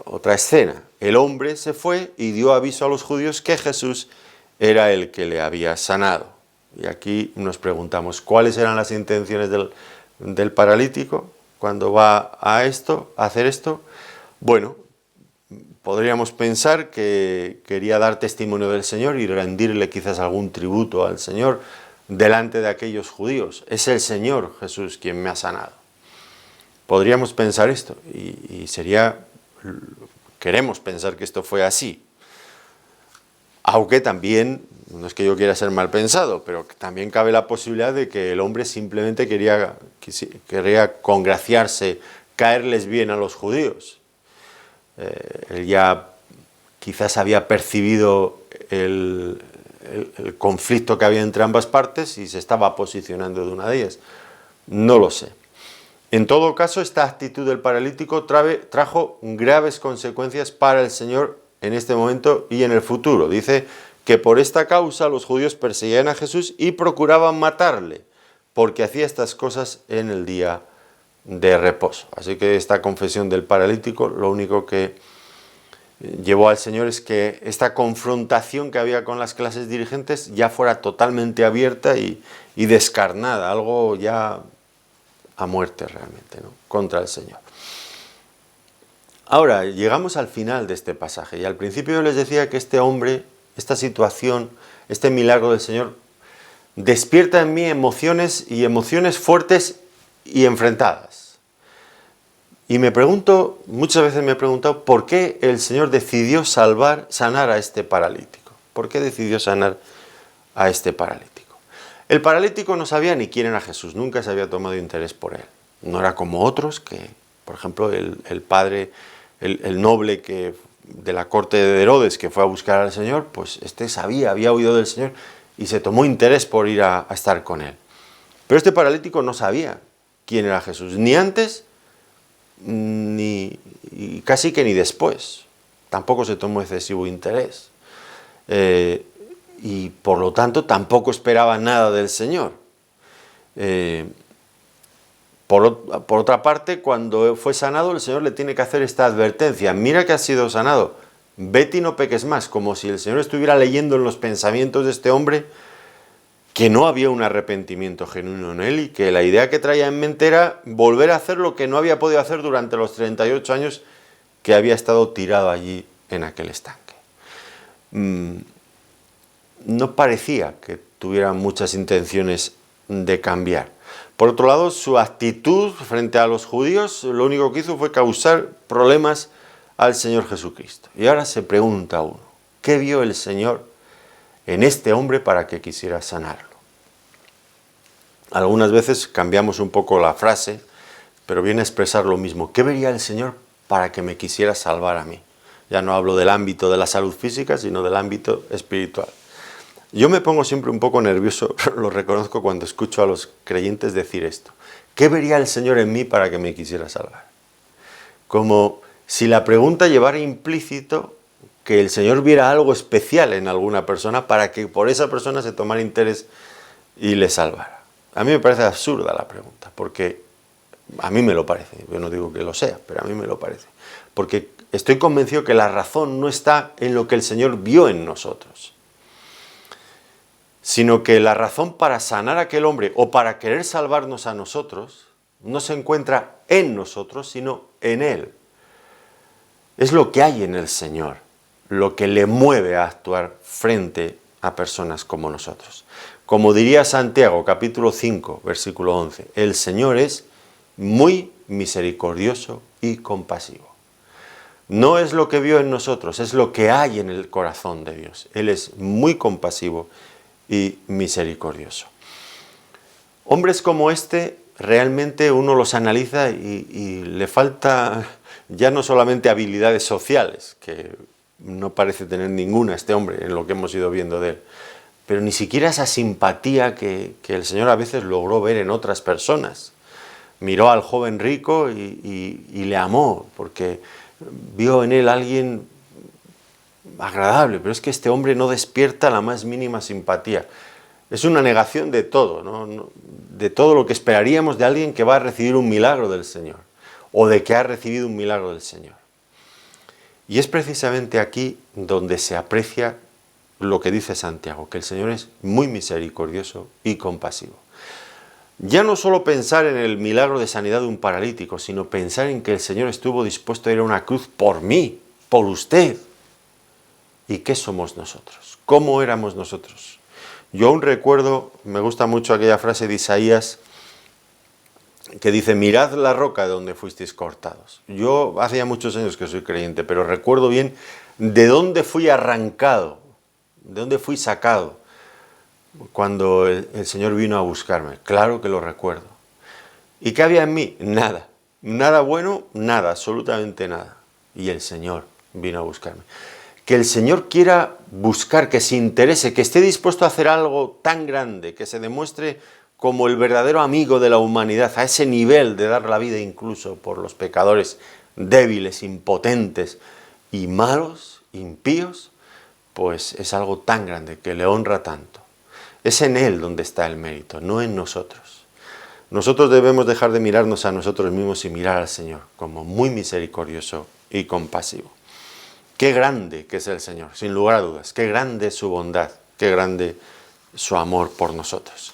A: Otra escena. El hombre se fue y dio aviso a los judíos que Jesús era el que le había sanado. Y aquí nos preguntamos, ¿cuáles eran las intenciones del paralítico cuando va a hacer esto? Bueno, podríamos pensar que quería dar testimonio del Señor y rendirle quizás algún tributo al Señor delante de aquellos judíos. Es el Señor Jesús quien me ha sanado. Podríamos pensar esto y queremos pensar que esto fue así. Aunque también, no es que yo quiera ser mal pensado, pero también cabe la posibilidad de que el hombre simplemente querría congraciarse, caerles bien a los judíos. Él ya quizás había percibido el conflicto que había entre ambas partes y se estaba posicionando de una de ellas. No lo sé. En todo caso, esta actitud del paralítico trajo graves consecuencias para el Señor en este momento y en el futuro. Dice que por esta causa los judíos perseguían a Jesús y procuraban matarle, porque hacía estas cosas en el día de reposo. Así que esta confesión del paralítico, lo único que llevó al Señor es que esta confrontación que había con las clases dirigentes ya fuera totalmente abierta y descarnada, algo ya a muerte realmente, ¿no?, contra el Señor. Ahora, llegamos al final de este pasaje y al principio yo les decía que este hombre, esta situación, este milagro del Señor despierta en mí emociones fuertes y enfrentadas. Y muchas veces me he preguntado por qué el Señor decidió sanar a este paralítico. ¿Por qué decidió sanar a este paralítico? El paralítico no sabía ni quién era Jesús, nunca se había tomado interés por él. No era como otros que Por ejemplo, el padre, el noble de la corte de Herodes que fue a buscar al Señor, pues este había oído del Señor y se tomó interés por ir a estar con él. Pero este paralítico no sabía quién era Jesús, ni antes, ni casi que ni después. Tampoco se tomó excesivo interés. Y por lo tanto tampoco esperaba nada del Señor. Por otra parte, cuando fue sanado, el Señor le tiene que hacer esta advertencia: mira que has sido sanado, vete y no peques más, como si el Señor estuviera leyendo en los pensamientos de este hombre que no había un arrepentimiento genuino en él y que la idea que traía en mente era volver a hacer lo que no había podido hacer durante los 38 años que había estado tirado allí en aquel estanque. No parecía que tuviera muchas intenciones de cambiar. Por otro lado, su actitud frente a los judíos lo único que hizo fue causar problemas al Señor Jesucristo. Y ahora se pregunta uno: ¿qué vio el Señor en este hombre para que quisiera sanarlo? Algunas veces cambiamos un poco la frase, pero viene a expresar lo mismo. ¿Qué vería el Señor para que me quisiera salvar a mí? Ya no hablo del ámbito de la salud física, sino del ámbito espiritual. Yo me pongo siempre un poco nervioso, lo reconozco, cuando escucho a los creyentes decir esto. ¿Qué vería el Señor en mí para que me quisiera salvar? Como si la pregunta llevara implícito que el Señor viera algo especial en alguna persona para que por esa persona se tomara interés y le salvara. A mí me parece absurda la pregunta, porque a mí me lo parece. Yo no digo que lo sea, pero a mí me lo parece. Porque estoy convencido que la razón no está en lo que el Señor vio en nosotros, sino que la razón para sanar a aquel hombre o para querer salvarnos a nosotros no se encuentra en nosotros, sino en Él. Es lo que hay en el Señor lo que le mueve a actuar frente a personas como nosotros. Como diría Santiago, capítulo 5, versículo 11, el Señor es muy misericordioso y compasivo. No es lo que vio en nosotros, es lo que hay en el corazón de Dios. Él es muy compasivo y misericordioso. Hombres como este, realmente uno los analiza y le falta ya no solamente habilidades sociales, que no parece tener ninguna este hombre en lo que hemos ido viendo de él, pero ni siquiera esa simpatía que el Señor a veces logró ver en otras personas. Miró al joven rico y le amó, porque vio en él alguien agradable, pero es que este hombre no despierta la más mínima simpatía. Es una negación de todo, ¿no? De todo lo que esperaríamos de alguien que va a recibir un milagro del Señor, o de que ha recibido un milagro del Señor. Y es precisamente aquí donde se aprecia lo que dice Santiago, que el Señor es muy misericordioso y compasivo. Ya no solo pensar en el milagro de sanidad de un paralítico, sino pensar en que el Señor estuvo dispuesto a ir a una cruz por mí, por usted. ¿Y qué somos nosotros? ¿Cómo éramos nosotros? Yo aún recuerdo, me gusta mucho aquella frase de Isaías que dice: mirad la roca de donde fuisteis cortados. Yo hace ya muchos años que soy creyente, pero recuerdo bien de dónde fui arrancado, de dónde fui sacado cuando el Señor vino a buscarme. Claro que lo recuerdo. ¿Y qué había en mí? Nada. Nada bueno, nada, absolutamente nada. Y el Señor vino a buscarme. Que el Señor quiera buscar, que se interese, que esté dispuesto a hacer algo tan grande, que se demuestre como el verdadero amigo de la humanidad, a ese nivel de dar la vida incluso por los pecadores débiles, impotentes y malos, impíos, pues es algo tan grande que le honra tanto. Es en Él donde está el mérito, no en nosotros. Nosotros debemos dejar de mirarnos a nosotros mismos y mirar al Señor como muy misericordioso y compasivo. Qué grande que es el Señor, sin lugar a dudas. Qué grande es su bondad, qué grande su amor por nosotros.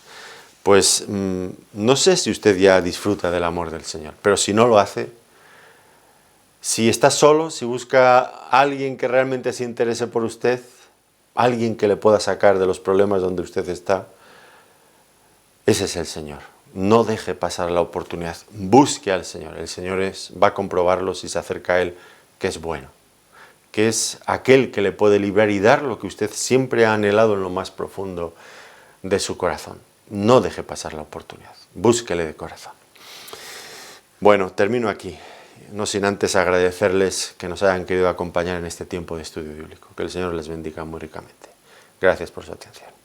A: Pues no sé si usted ya disfruta del amor del Señor, pero si no lo hace, si está solo, si busca a alguien que realmente se interese por usted, alguien que le pueda sacar de los problemas donde usted está, ese es el Señor. No deje pasar la oportunidad, busque al Señor. El Señor va a comprobarlo si se acerca a Él, que es bueno, que es aquel que le puede librar y dar lo que usted siempre ha anhelado en lo más profundo de su corazón. No deje pasar la oportunidad, búsquele de corazón. Bueno, termino aquí. no sin antes agradecerles que nos hayan querido acompañar en este tiempo de estudio bíblico. Que el Señor les bendiga muy ricamente. Gracias por su atención.